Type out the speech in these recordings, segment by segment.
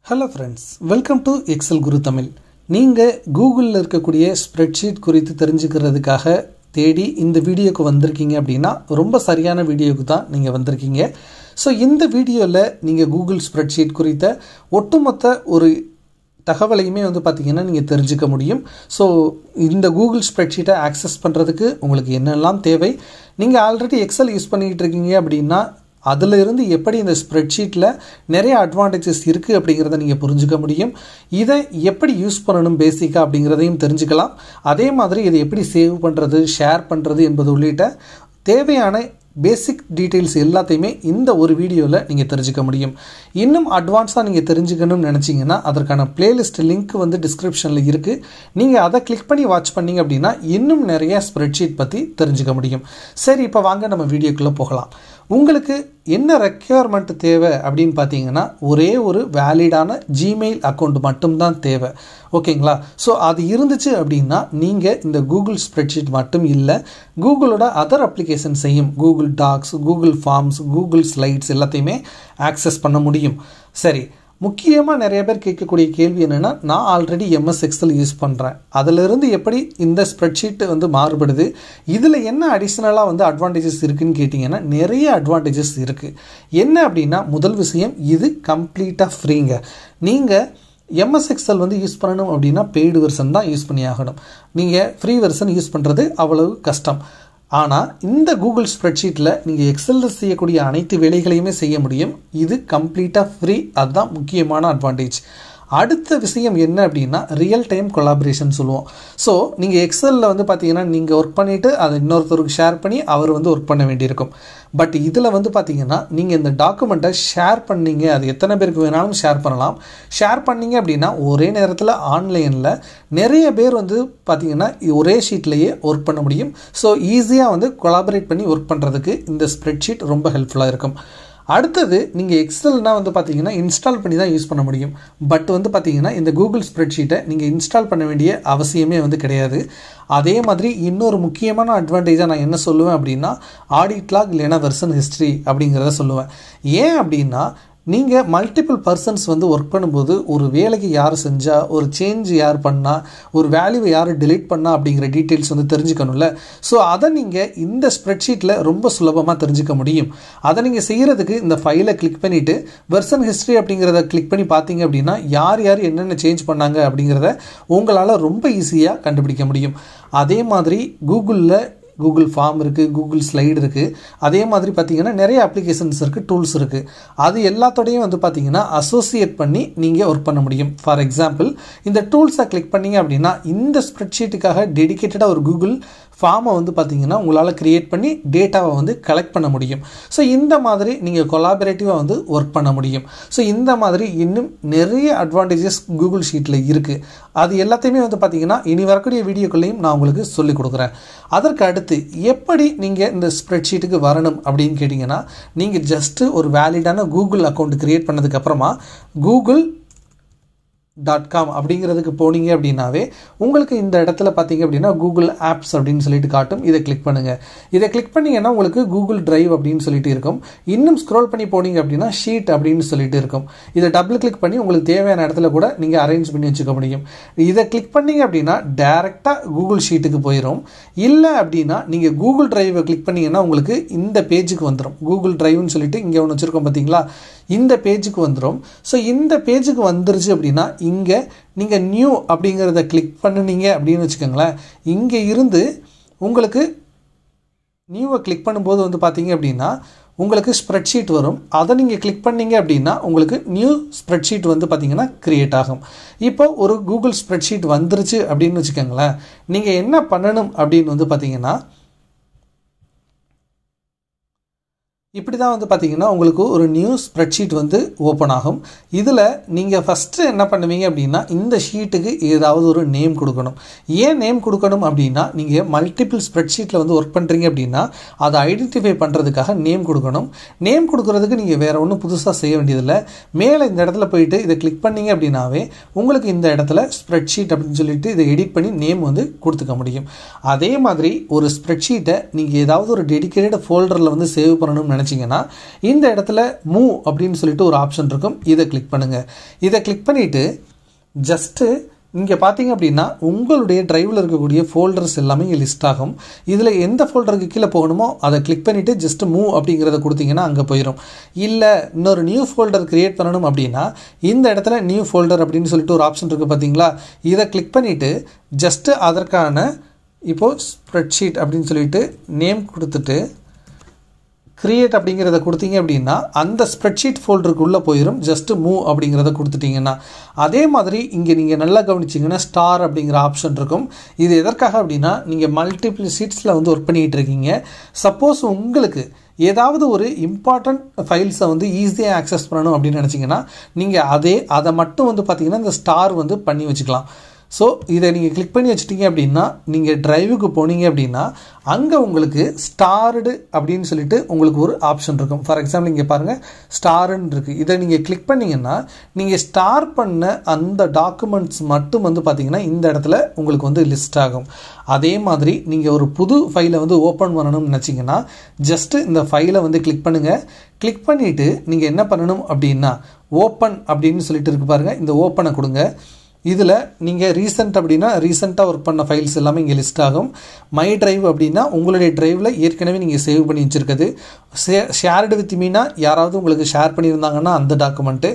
Hello friends, welcome to Excel Guru Tamil. நீங்கள் கூகுளில் இருக்கக்கூடிய ஸ்ப்ரெட்ஷீட் குறித்து தெரிஞ்சுக்கிறதுக்காக தேடி இந்த வீடியோக்கு வந்திருக்கீங்க அப்படின்னா ரொம்ப சரியான வீடியோக்கு தான் நீங்கள் வந்திருக்கீங்க. ஸோ இந்த வீடியோவில் நீங்கள் கூகுள் ஸ்ப்ரெட்ஷீட் குறித்த ஒட்டுமொத்த ஒரு தகவலையுமே பார்த்தீங்கன்னா நீங்கள் தெரிஞ்சுக்க முடியும். ஸோ இந்த கூகுள் ஸ்ப்ரெட்ஷீட்டை ஆக்சஸ் பண்ணுறதுக்கு உங்களுக்கு என்னெல்லாம் தேவை, நீங்கள் ஆல்ரெடி எக்ஸல் யூஸ் பண்ணிக்கிட்டு இருக்கீங்க அப்படின்னா அதில் இருந்து எப்படி இந்த ஸ்ப்ரெட்ஷீட்டில் நிறைய அட்வான்டேஜஸ் இருக்குது அப்படிங்கிறத நீங்கள் புரிஞ்சுக்க முடியும். இதை எப்படி யூஸ் பண்ணணும் பேசிக்காக அப்படிங்கிறதையும் தெரிஞ்சுக்கலாம். அதே மாதிரி இதை எப்படி சேவ் பண்ணுறது, ஷேர் பண்ணுறது என்பது உள்ளிட்ட தேவையான பேசிக் டீட்டெயில்ஸ் எல்லாத்தையுமே இந்த ஒரு வீடியோவில் நீங்கள் தெரிஞ்சுக்க முடியும். இன்னும் அட்வான்ஸாக நீங்கள் தெரிஞ்சுக்கணும்னு நினச்சிங்கன்னா அதற்கான பிளேலிஸ்ட் லிங்க் டிஸ்கிரிப்ஷனில் இருக்குது. நீங்கள் அதை கிளிக் பண்ணி வாட்ச் பண்ணிங்க அப்படின்னா இன்னும் நிறைய ஸ்ப்ரெட்ஷீட் பற்றி தெரிஞ்சுக்க முடியும். சரி, இப்போ வாங்க நம்ம வீடியோக்குள்ளே போகலாம். உங்களுக்கு என்ன ரெக்யர்மெண்ட் தேவை அப்படின்னு பார்த்தீங்கன்னா ஒரே ஒரு வேலிடான ஜிமெயில் அக்கௌண்ட் மட்டும்தான் தேவை. ஓகேங்களா? ஸோ அது இருந்துச்சு அப்படின்னா நீங்கள் இந்த கூகுள் ஸ்ப்ரெட்ஷீட் மட்டும் இல்லை, கூகுளோட அதர் அப்ளிகேஷன்ஸையும் Google Docs, Google Forms, Google Slides எல்லாத்தையுமே ஆக்சஸ் பண்ண முடியும். சரி, முக்கியமாக நிறைய பேர் கேட்கக்கூடிய கேள்வி என்னென்னா, நான் ஆல்ரெடி MS எக்ஸல் யூஸ் பண்ணுறேன், அதிலிருந்து எப்படி இந்த ஸ்ப்ரெட்ஷீட் மாறுபடுது, இதில் என்ன அடிஷ்னலாக அட்வான்டேஜஸ் இருக்குதுன்னு கேட்டிங்கன்னா நிறைய அட்வான்டேஜஸ் இருக்குது. என்ன அப்படின்னா, முதல் விஷயம், இது கம்ப்ளீட்டாக ஃப்ரீங்க. நீங்கள் MS எக்ஸல் யூஸ் பண்ணணும் அப்படின்னா பெய்டு வெர்ஷன் தான் யூஸ் பண்ணி ஆகணும். நீங்கள் ஃப்ரீ வெர்ஷன் யூஸ் பண்ணுறது அவ்வளவு கஷ்டம். ஆனால் இந்த கூகுள் ஸ்ப்ரெட்ஷீட்டில் நீங்கள் எக்ஸலில் செய்யக்கூடிய அனைத்து வேலைகளையுமே செய்ய முடியும். இது கம்ப்ளீட்டாக ஃப்ரீ. அதுதான் முக்கியமான அட்வான்டேஜ். அடுத்த விஷயம் என்ன அப்படின்னா, ரியல் டைம் கொலாபரேஷன் சொல்லுவோம். ஸோ நீங்கள் எக்ஸலில் பார்த்தீங்கன்னா நீங்கள் ஒர்க் பண்ணிவிட்டு அதை இன்னொருத்தருக்கு ஷேர் பண்ணி அவர் ஒர்க் பண்ண வேண்டியிருக்கும். பட் இதில் பார்த்தீங்கன்னா நீங்கள் இந்த டாக்குமெண்ட்டை ஷேர் பண்ணீங்க, அது எத்தனை பேருக்கு வேணாலும் ஷேர் பண்ணலாம். ஷேர் பண்ணீங்க அப்படின்னா ஒரே நேரத்தில் ஆன்லைனில் நிறைய பேர் பார்த்தீங்கன்னா ஒரே ஷீட்லேயே ஒர்க் பண்ண முடியும். ஸோ ஈஸியாக கொலாபரேட் பண்ணி ஒர்க் பண்ணுறதுக்கு இந்த ஸ்ப்ரெட்ஷீட் ரொம்ப ஹெல்ப்ஃபுல்லாக இருக்கும். அடுத்தது, நீங்கள் எக்ஸல்னால் பார்த்தீங்கன்னா இன்ஸ்டால் பண்ணி தான் யூஸ் பண்ண முடியும். பட் பார்த்தீங்கன்னா இந்த கூகுள் ஸ்ப்ரெட்ஷீட்டை நீங்கள் இன்ஸ்டால் பண்ண வேண்டிய அவசியமே கிடையாது. அதே மாதிரி இன்னொரு முக்கியமான அட்வான்டேஜாக நான் என்ன சொல்லுவேன் அப்படின்னா, ஆடிட் லாக் இல்லைன்னா வெர்ஷன் ஹிஸ்ட்ரி அப்படிங்கிறத சொல்லுவேன். ஏன் அப்படின்னா, நீங்கள் மல்டிபிள் பர்சன்ஸ் ஒர்க் பண்ணும்போது ஒரு வேலைக்கு யார் செஞ்சால், ஒரு சேஞ்ச் யார் பண்ணால், ஒரு வேல்யூவை யார் டிலீட் பண்ணால் அப்படிங்கிற டீட்டெயில்ஸ் தெரிஞ்சுக்கணும்ல. ஸோ அதை நீங்கள் இந்த ஸ்ப்ரெட்ஷீட்டில் ரொம்ப சுலபமாக தெரிஞ்சுக்க முடியும். அதை நீங்கள் செய்கிறதுக்கு இந்த ஃபைலை கிளிக் பண்ணிவிட்டு வெர்ஷன் ஹிஸ்ட்ரி அப்படிங்கிறத கிளிக் பண்ணி பார்த்தீங்க அப்படின்னா யார் யார் என்னென்ன சேஞ்ச் பண்ணாங்க அப்படிங்கிறத உங்களால் ரொம்ப ஈஸியாக கண்டுபிடிக்க முடியும். அதே மாதிரி கூகுள் ஃபார்ம் இருக்குது, கூகுள் ஸ்லைடு இருக்குது. அதே மாதிரி பார்த்தீங்கன்னா நிறைய அப்ளிகேஷன்ஸ் இருக்குது, டூல்ஸ் இருக்குது. அது எல்லாத்தோடையும் பார்த்தீங்கன்னா அசோசியேட் பண்ணி நீங்கள் ஒர்க் பண்ண முடியும். ஃபார் எக்ஸாம்பிள், இந்த டூல்ஸை கிளிக் பண்ணிங்க அப்படின்னா இந்த ஸ்ப்ரெட்ஷீட்டுக்காக டெடிக்கேட்டடாக ஒரு கூகுள் ஃபார்மை பார்த்தீங்கன்னா உங்களால் க்ரியேட் பண்ணி டேட்டாவை கலெக்ட் பண்ண முடியும். ஸோ இந்த மாதிரி நீங்கள் கொலாபரேட்டிவாக ஒர்க் பண்ண முடியும். ஸோ இந்த மாதிரி இன்னும் நிறைய அட்வான்டேஜஸ் கூகுள் ஷீட்டில் இருக்குது. அது எல்லாத்தையுமே பார்த்தீங்கன்னா இனி வரக்கூடிய வீடியோக்களையும் நான் உங்களுக்கு சொல்லிக் கொடுக்குறேன். அதற்கு அடுத்து எப்படி நீங்கள் இந்த ஸ்ப்ரெட்ஷீட்டுக்கு வரணும் அப்படின்னு கேட்டிங்கன்னா, நீங்கள் ஜஸ்ட்டு ஒரு வேலிடான கூகுள் அக்கௌண்ட் க்ரியேட் பண்ணதுக்கப்புறமா google.com அப்படிங்கிறதுக்கு போனீங்க அப்படின்னாவே உங்களுக்கு இந்த இடத்துல பார்த்தீங்க அப்படின்னா கூகுள் ஆப்ஸ் அப்படின்னு சொல்லிட்டு காட்டும். இதை கிளிக் பண்ணுங்கள். இதை கிளிக் பண்ணிங்கன்னா உங்களுக்கு கூகுள் டிரைவ் அப்படின்னு சொல்லிட்டு இருக்கும். இன்னும் ஸ்க்ரோல் பண்ணி போனீங்க அப்படின்னா ஷீட் அப்படின்னு சொல்லிட்டு இருக்கும். இதை டபுள் கிளிக் பண்ணி உங்களுக்கு தேவையான இடத்துல கூட நீங்கள் அரேஞ்ச் பண்ணி வச்சுக்க முடியும். இதை கிளிக் பண்ணீங்க அப்படின்னா டைரெக்டாக கூகுள் ஷீட்டுக்கு போயிடும். இல்லை அப்படின்னா நீங்கள் கூகுள் டிரைவை கிளிக் பண்ணிங்கன்னா உங்களுக்கு இந்த பேஜுக்கு வந்துடும். கூகுள் டிரைவ்னு சொல்லிட்டு இங்கே ஒன்று வச்சுருக்கோம் பார்த்தீங்களா, இந்த பேஜுக்கு வந்துடும். ஸோ இந்த பேஜுக்கு வந்துருச்சு அப்படின்னா இங்கே நீங்கள் நியூ அப்படிங்கிறத கிளிக் பண்ணினீங்க அப்படின்னு வச்சுக்கோங்களேன். இங்கே இருந்து உங்களுக்கு நியூவை கிளிக் பண்ணும்போது பார்த்தீங்க அப்படின்னா உங்களுக்கு ஸ்ப்ரெட்ஷீட் வரும். அதை நீங்கள் கிளிக் பண்ணீங்க அப்படின்னா உங்களுக்கு நியூ ஸ்ப்ரெட்ஷீட் பார்த்தீங்கன்னா க்ரியேட் ஆகும். இப்போ ஒரு கூகுள் ஸ்ப்ரெட்ஷீட் வந்துருச்சு அப்படின்னு வச்சுக்கோங்களேன். நீங்கள் என்ன பண்ணணும் அப்படின்னு பார்த்தீங்கன்னா, இப்படி தான் பார்த்தீங்கன்னா உங்களுக்கு ஒரு நியூ ஸ்ப்ரெட்ஷீட் ஓப்பன் ஆகும். இதில் நீங்கள் ஃபஸ்ட்டு என்ன பண்ணுவீங்க அப்படின்னா, இந்த ஷீட்டுக்கு ஏதாவது ஒரு நேம் கொடுக்கணும். ஏன் நேம் கொடுக்கணும் அப்படின்னா, நீங்கள் மல்டிபிள் ஸ்ப்ரெட்ஷீட்டில் ஒர்க் பண்ணுறீங்க அப்படின்னா அதை ஐடென்டிஃபை பண்ணுறதுக்காக நேம் கொடுக்கணும். நேம் கொடுக்குறதுக்கு நீங்கள் வேறு ஒன்றும் புதுசாக செய்ய வேண்டியதில்லை. மேலே இந்த இடத்துல போயிட்டு இதை கிளிக் பண்ணிங்க அப்படின்னாவே உங்களுக்கு இந்த இடத்துல ஸ்ப்ரெட்ஷீட் அப்படின்னு சொல்லிட்டு இதை எடிட் பண்ணி நேம் கொடுத்துக்க முடியும். அதே மாதிரி ஒரு ஸ்ப்ரெட்ஷீட்டை நீங்கள் ஏதாவது ஒரு டெடிக்கேட்டட் ஃபோல்டரில் சேவ் பண்ணணும்னு நினச்சி நினச்சிங்கன்னா இந்த இடத்துல மூவ் அப்படின்னு சொல்லிட்டு ஒரு ஆப்ஷன் இருக்கும். இதை கிளிக் பண்ணுங்கள். இதை கிளிக் பண்ணிவிட்டு ஜஸ்ட்டு இங்கே பார்த்தீங்க அப்படின்னா உங்களுடைய டிரைவில் இருக்கக்கூடிய ஃபோல்டர்ஸ் எல்லாமே இங்கே லிஸ்ட் ஆகும். இதில் எந்த ஃபோல்டருக்கு கீழே போகணுமோ அதை கிளிக் பண்ணிவிட்டு ஜஸ்ட் மூவ் அப்படிங்கிறத கொடுத்தீங்கன்னா அங்கே போயிடும். இல்லை இன்னொரு நியூ ஃபோல்டர் க்ரியேட் பண்ணணும் அப்படின்னா இந்த இடத்துல நியூ ஃபோல்டர் அப்படின்னு சொல்லிட்டு ஒரு ஆப்ஷன் இருக்குது பார்த்தீங்களா, இதை கிளிக் பண்ணிவிட்டு ஜஸ்ட்டு அதற்கான இப்போது ஸ்ப்ரெட்ஷீட் அப்படின்னு சொல்லிட்டு நேம் கொடுத்துட்டு கிரியேட் அப்படிங்கிறத கொடுத்தீங்க அப்படின்னா அந்த ஸ்ப்ரெட்ஷீட் ஃபோல்டருக்குள்ளே போயிடும். ஜஸ்ட்டு மூவ் அப்படிங்கிறத கொடுத்துட்டிங்கன்னா அதே மாதிரி இங்கே நீங்கள் நல்லா கவனிச்சிங்கன்னா ஸ்டார் அப்படிங்கிற ஆப்ஷன் இருக்கும். இது எதற்காக அப்படின்னா நீங்கள் மல்டிபிள் ஷீட்ஸில் வந்து ஒர்க் பண்ணிகிட்டு இருக்கீங்க. சப்போஸ் உங்களுக்கு ஏதாவது ஒரு இம்பார்ட்டண்ட் ஃபைல்ஸை வந்து ஈஸியாக ஆக்சஸ் பண்ணணும் அப்படின்னு நினச்சிங்கன்னா நீங்கள் அதை மட்டும் வந்து பார்த்திங்கன்னா இந்த ஸ்டார் வந்து பண்ணி வச்சுக்கலாம். ஸோ இதை நீங்கள் கிளிக் பண்ணி வச்சிட்டிங்க அப்படின்னா நீங்கள் டிரைவுக்கு போனீங்க அப்படின்னா அங்கே உங்களுக்கு ஸ்டார்டு அப்படின்னு சொல்லிட்டு உங்களுக்கு ஒரு ஆப்ஷன் இருக்கும். ஃபார் எக்ஸாம்பிள் இங்கே பாருங்கள் ஸ்டாருன்னு இருக்குது. இதை நீங்கள் கிளிக் பண்ணிங்கன்னா நீங்கள் ஸ்டார் பண்ண அந்த டாக்குமெண்ட்ஸ் மட்டும் வந்து பார்த்திங்கன்னா இந்த இடத்துல உங்களுக்கு வந்து லிஸ்ட் ஆகும். அதே மாதிரி நீங்கள் ஒரு புது ஃபைலை வந்து ஓப்பன் பண்ணணும்னு நினச்சிங்கன்னா ஜஸ்ட்டு இந்த ஃபைலை வந்து கிளிக் பண்ணுங்கள். கிளிக் பண்ணிவிட்டு நீங்கள் என்ன பண்ணணும் அப்படின்னா ஓப்பன் அப்படின்னு சொல்லிட்டு இருக்கு பாருங்கள், இந்த ஓப்பனை கொடுங்க. இதில் நீங்கள் ரீசெண்ட் அப்படின்னா ரீசெண்டாக ஒர்க் பண்ண ஃபைல்ஸ் எல்லாமே இங்கே லிஸ்ட் ஆகும். மை ட்ரைவ் அப்படின்னா உங்களுடைய ட்ரைவில் ஏற்கனவே நீங்கள் சேவ் பண்ணி வச்சுருக்குது. ஷேர்டு வித் மீனா யாராவது உங்களுக்கு ஷேர் பண்ணியிருந்தாங்கன்னா அந்த டாக்குமெண்ட்டு,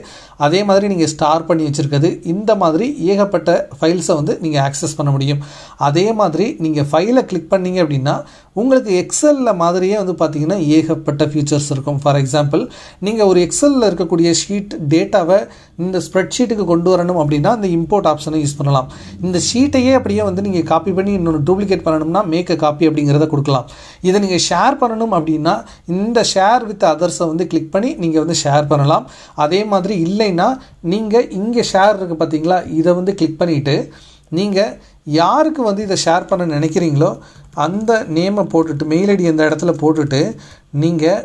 அதே மாதிரி நீங்கள் ஸ்டார் பண்ணி வச்சுருக்குது. இந்த மாதிரி ஏகப்பட்ட ஃபைல்ஸை வந்து நீங்கள் ஆக்சஸ் பண்ண முடியும். அதே மாதிரி நீங்கள் ஃபைலை கிளிக் பண்ணிங்க அப்படின்னா உங்களுக்கு எக்ஸலில் மாதிரியே வந்து பார்த்திங்கன்னா ஏகப்பட்ட ஃபீச்சர்ஸ் இருக்கும். ஃபார் எக்ஸாம்பிள் நீங்கள் ஒரு எக்ஸலில் இருக்கக்கூடிய ஷீட் டேட்டாவை இந்த ஸ்ப்ரெட்ஷீட்டுக்கு கொண்டு வரணும் அப்படின்னா இந்த இம்போர்ட் ஆப்ஷனை யூஸ் பண்ணலாம். இந்த ஷீட்டையே அப்படியே வந்து நீங்கள் காப்பி பண்ணி இன்னொன்று டூப்ளிகேட் பண்ணணும்னா மேக் அ காப்பி அப்படிங்கிறத கொடுக்கலாம். இதை நீங்கள் ஷேர் பண்ணணும் அப்படின்னா இந்த ஷேர் வித் அதர்ஸை வந்து கிளிக் பண்ணி நீங்கள் வந்து ஷேர் பண்ணலாம். அதே மாதிரி இல்லைன்னா நீங்கள் இங்கே ஷேர் இருக்குது பார்த்தீங்களா, இதை வந்து கிளிக் பண்ணிவிட்டு நீங்கள் யாருக்கு வந்து இதை ஷேர் பண்ண நினைக்கிறீங்களோ அந்த நேமை போட்டுட்டு மெயில் ஐடி அந்த இடத்துல போட்டுட்டு நீங்கள்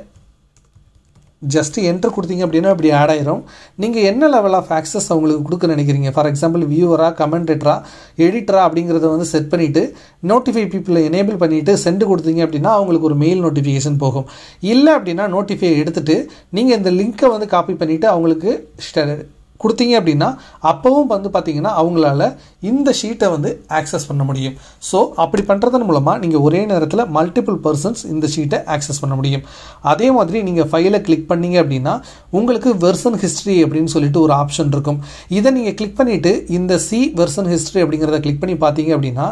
ஜஸ்ட்டு என்ட்ரு கொடுத்தீங்க அப்படின்னா இப்படி ஆட் ஆயிரும். நீங்கள் என்ன லெவல் ஆஃப் ஆக்சஸ் அவங்களுக்கு கொடுக்க நினைக்கிறீங்க, ஃபார் எக்ஸாம்பிள் வியூவரா கமெண்டேட்டரா எடிட்டரா அப்படிங்கிறத வந்து செட் பண்ணிவிட்டு நோட்டிஃபை பீப்புளை எனேபிள் பண்ணிவிட்டு சென்ட் கொடுத்தீங்க அப்படின்னா அவங்களுக்கு ஒரு மெயில் நோட்டிஃபிகேஷன் போகும். இல்லை அப்படின்னா நோட்டிஃபை எடுத்துகிட்டு நீங்கள் இந்த லிங்க்கை வந்து காப்பி பண்ணிவிட்டு அவங்களுக்கு கொடுத்தீங்க அப்படின்னா அப்போவும் வந்து பார்த்திங்கன்னா அவங்களால இந்த ஷீட்டை வந்து ஆக்சஸ் பண்ண முடியும். ஸோ அப்படி பண்ணுறதன் மூலமாக நீங்கள் ஒரே நேரத்தில் மல்டிபிள் பர்சன்ஸ் இந்த ஷீட்டை ஆக்சஸ் பண்ண முடியும். அதே மாதிரி நீங்கள் ஃபைலை கிளிக் பண்ணீங்க அப்படின்னா உங்களுக்கு வெர்சன் ஹிஸ்ட்ரி அப்படின்னு சொல்லிட்டு ஒரு ஆப்ஷன் இருக்கும். இதை நீங்கள் கிளிக் பண்ணிவிட்டு இந்த வெர்சன் ஹிஸ்ட்ரி அப்படிங்கிறத கிளிக் பண்ணி பார்த்தீங்க அப்படின்னா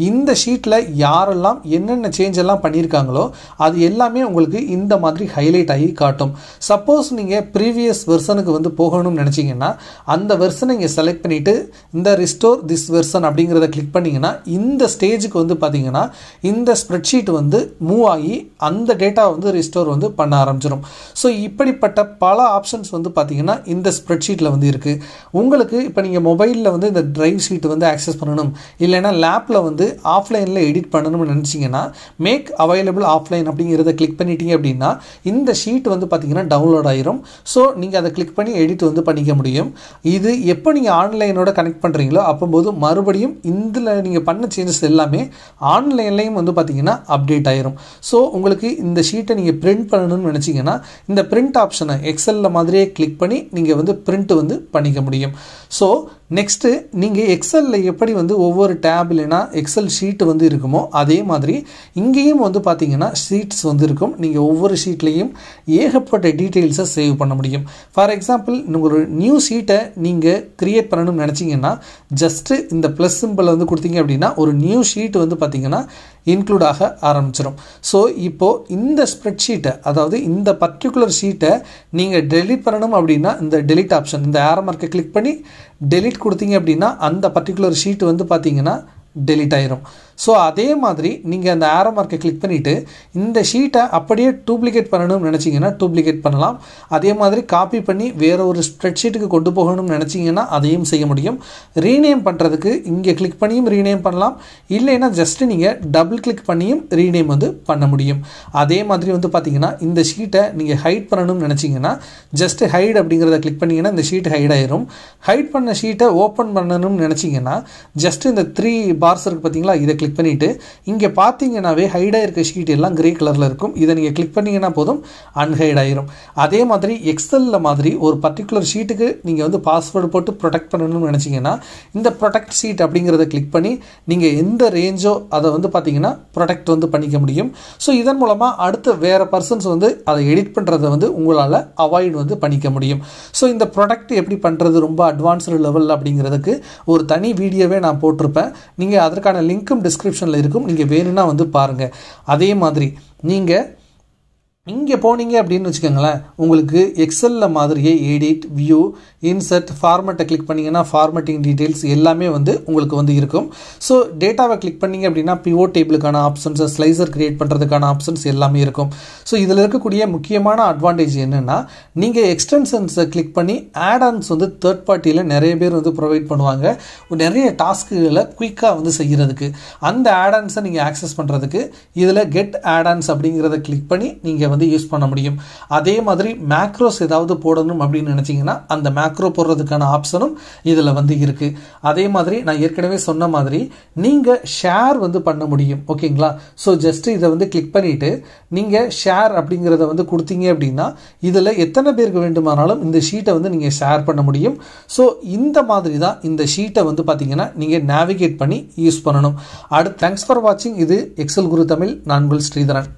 இந்த ஷீட்டில் யாரெல்லாம் என்னென்ன சேஞ்ச் எல்லாம் பண்ணியிருக்காங்களோ அது எல்லாமே உங்களுக்கு இந்த மாதிரி ஹைலைட் ஆகி காட்டும். சப்போஸ் நீங்கள் ப்ரீவியஸ் வெர்சனுக்கு வந்து போகணும்னு நினச்சிங்கன்னா அந்த வெர்சனை இங்கே செலக்ட் பண்ணிவிட்டு இந்த ரிஸ்டோர் திஸ் வெர்சன் அப்படிங்கிறத கிளிக் பண்ணிங்கன்னா இந்த ஸ்டேஜுக்கு வந்து பார்த்தீங்கன்னா இந்த ஸ்ப்ரெட்ஷீட் வந்து மூவ் ஆகி அந்த டேட்டா வந்து ரிஸ்டோர் வந்து பண்ண ஆரம்பிச்சிடும். ஸோ இப்படிப்பட்ட பல ஆப்ஷன்ஸ் வந்து பார்த்தீங்கன்னா இந்த ஸ்ப்ரெட்ஷீட்டில் வந்து இருக்குது. உங்களுக்கு இப்போ நீங்கள் மொபைலில் வந்து இந்த டிரைவ் ஷீட் வந்து ஆக்சஸ் பண்ணணும் இல்லைன்னா லேப்பில் வந்து ஆஃப்லைனில் எடிட் பண்ணணும்னு நினச்சிங்கன்னா மேக் அவைலபிள் ஆஃப்லைன் அப்படிங்கிறத கிளிக் பண்ணிட்டீங்க அப்படின்னா இந்த ஷீட் வந்து பார்த்தீங்கன்னா டவுன்லோட் ஆயிரும். ஸோ நீங்கள் அதை கிளிக் பண்ணி எடிட் வந்து பண்ணிக்க முடியும். இது எப்போ நீங்கள் ஆன்லைனோட கனெக்ட் பண்ணுறீங்களோ அப்போது மறுபடியும் இதில் நீங்கள் பண்ண சேஞ்சஸ் எல்லாமே ஆன்லைன்லையும் வந்து பார்த்தீங்கன்னா அப்டேட் ஆயிரும். ஸோ உங்களுக்கு இந்த ஷீட்டை நீங்கள் பிரிண்ட் பண்ணணும்னு நினச்சிங்கன்னா இந்த பிரிண்ட் ஆப்ஷனை எக்ஸலில் மாதிரியே கிளிக் பண்ணி நீங்கள் வந்து பிரிண்ட் வந்து பண்ணிக்க முடியும். ஸோ நெக்ஸ்ட்டு நீங்கள் எக்ஸலில் எப்படி வந்து ஒவ்வொரு டேப் இல்லைனா எக்ஸல் ஷீட்டு வந்து இருக்குமோ அதே மாதிரி இங்கேயும் வந்து பார்த்தீங்கன்னா ஷீட்ஸ் வந்து இருக்கும். நீங்கள் ஒவ்வொரு ஷீட்லேயும் ஏகப்பட்ட டீட்டெயில்ஸை சேவ் பண்ண முடியும். ஃபார் எக்ஸாம்பிள் ஒரு நியூ ஷீட்டை நீங்கள் க்ரியேட் பண்ணணும்னு நினச்சிங்கன்னா ஜஸ்ட்டு இந்த ப்ளஸ் சிம்பிள் வந்து கொடுத்தீங்க அப்படின்னா ஒரு நியூ ஷீட் வந்து பார்த்தீங்கன்னா இன்க்ளூட் ஆக ஆரம்பிச்சிடும். ஸோ இப்போது இந்த ஸ்ப்ரெட்ஷீட்டை அதாவது இந்த பர்டிகுலர் ஷீட்டை நீங்கள் டெலிட் பண்ணணும் அப்படின்னா இந்த டெலிட் ஆப்ஷன் இந்த ஏரோ மார்க்கை கிளிக் பண்ணி டெலிட் கொடுத்தீங்க அப்படின்னா அந்த பர்டிகுலர் ஷீட் வந்து பார்த்தீங்கன்னா டெலிட் ஆயிரும். ஸோ அதே மாதிரி நீங்கள் அந்த ஏரோ மார்க்கை கிளிக் பண்ணிவிட்டு இந்த ஷீட்டை அப்படியே டூப்ளிகேட் பண்ணணும்னு நினச்சிங்கன்னா டூப்ளிகேட் பண்ணலாம். அதே மாதிரி காப்பி பண்ணி வேறு ஒரு ஸ்ப்ரெட்ஷீட்டுக்கு கொண்டு போகணும்னு நினச்சிங்கன்னா அதையும் செய்ய முடியும். ரீநேம் பண்ணுறதுக்கு இங்கே கிளிக் பண்ணியும் ரீநேம் பண்ணலாம். இல்லைன்னா ஜஸ்ட்டு நீங்கள் டபுள் கிளிக் பண்ணியும் ரீநேம் வந்து பண்ண முடியும். அதே மாதிரி வந்து பார்த்தீங்கன்னா இந்த ஷீட்டை நீங்கள் ஹைட் பண்ணணும்னு நினச்சிங்கன்னா ஜஸ்ட்டு ஹைட் அப்படிங்கிறத கிளிக் பண்ணிங்கன்னா இந்த ஷீட் ஹைட் ஆயிரும். ஹைட் பண்ண ஷீட்டை ஓப்பன் பண்ணணும்னு நினச்சிங்கன்னா ஜஸ்ட்டு இந்த 3 பார்ஸ் இருக்குது பார்த்தீங்களா, இதை கிளிக் பண்ணிவிட்டு இங்கே பார்த்தீங்கன்னாவே ஹைடாக இருக்க ஷீட் எல்லாம் கிரே கலரில் இருக்கும். இதை நீங்கள் கிளிக் பண்ணிங்கன்னா போதும் அன்ஹைட் ஆயிரும். அதே மாதிரி எக்ஸலில் மாதிரி ஒரு பர்டிகுலர் ஷீட்டுக்கு நீங்கள் வந்து பாஸ்வேர்டு போட்டு ப்ரொடெக்ட் பண்ணணும்னு நினச்சிங்கன்னா இந்த ப்ரொடெக்ட் ஷீட் அப்படிங்கிறத கிளிக் பண்ணி நீங்கள் எந்த ரேஞ்சோ அதை வந்து பார்த்தீங்கன்னா ப்ரொடெக்ட் வந்து பண்ணிக்க முடியும். ஸோ இதன் மூலமாக அடுத்த வேறு பர்சன்ஸ் வந்து அதை எடிட் பண்ணுறதை வந்து உங்களால் அவாய்ட் வந்து பண்ணிக்க முடியும். ஸோ இந்த ப்ரொடெக்ட் எப்படி பண்ணுறது ரொம்ப அட்வான்ஸ்டு லெவல் அப்படிங்கிறதுக்கு ஒரு தனி வீடியோவே நான் போட்டிருப்பேன். நீங்கள் அதற்கான லிங்க்கும் டிஸ்கிரிப்ஷனில் இருக்கும். நீங்கள் வேணும்னா வந்து பாருங்கள். அதே மாதிரி நீங்கள் இங்கே போனீங்க அப்படின்னு வச்சுக்கோங்களேன், உங்களுக்கு எக்ஸலில் மாதிரியே எடிட், வியூ, இன்சர்ட், ஃபார்மேட்டை கிளிக் பண்ணிங்கன்னா ஃபார்மேட்டிங் டீட்டெயில்ஸ் எல்லாமே வந்து உங்களுக்கு வந்து இருக்கும். ஸோ டேட்டாவை கிளிக் பண்ணிங்க அப்படின்னா பிவோட் டேபிளுக்கான ஆப்ஷன்ஸ், ஸ்லைசர் கிரியேட் பண்ணுறதுக்கான ஆப்ஷன்ஸ் எல்லாமே இருக்கும். ஸோ இதில் இருக்கக்கூடிய முக்கியமான அட்வான்டேஜ் என்னென்னா, நீங்கள் எக்ஸ்டென்ஷன்ஸை கிளிக் பண்ணி ஆட்-ஆன்ஸ் வந்து தேர்ட் பார்ட்டியில் நிறைய பேர் வந்து ப்ரொவைட் பண்ணுவாங்க நிறைய டாஸ்க்குகளை குயிக்காக வந்து செய்கிறதுக்கு. அந்த ஆட்-ஆன்ஸை நீங்கள் ஆக்சஸ் பண்ணுறதுக்கு இதில் கெட் ஆட்-ஆன்ஸ் அப்படிங்கிறத கிளிக் பண்ணி நீங்கள் வந்து யூஸ் பண்ண முடியும். அதே மாதிரி மேக்ரோஸ் ஏதாவது போடணும் அப்படின்னு நினைச்சீங்கன்னா அந்த மேக்ரோ போடுறதுக்கான ஆப்ஷனும் இதில் வந்து இருக்கு. அதே மாதிரி நான் ஏற்கனவே சொன்ன மாதிரி நீங்க ஷேர் வந்து பண்ண முடியும். ஓகேங்களா? ஸோ ஜஸ்ட் இதை வந்து கிளிக் பண்ணிட்டு நீங்க ஷேர் அப்படிங்கிறத வந்து கொடுத்தீங்க அப்படின்னா இதில் எத்தனை பேருக்கு வேண்டுமானாலும் இந்த ஷீட்டை வந்து நீங்க ஷேர் பண்ண முடியும். ஸோ இந்த மாதிரி தான் இந்த ஷீட்டை வந்து பார்த்தீங்கன்னா நீங்க நேவிகேட் பண்ணி யூஸ் பண்ணணும். அடுத்து தேங்க்ஸ் ஃபார் வாட்சிங். இது எக்ஸல் குரு தமிழ். நான் உங்கள் ஸ்ரீதரன்.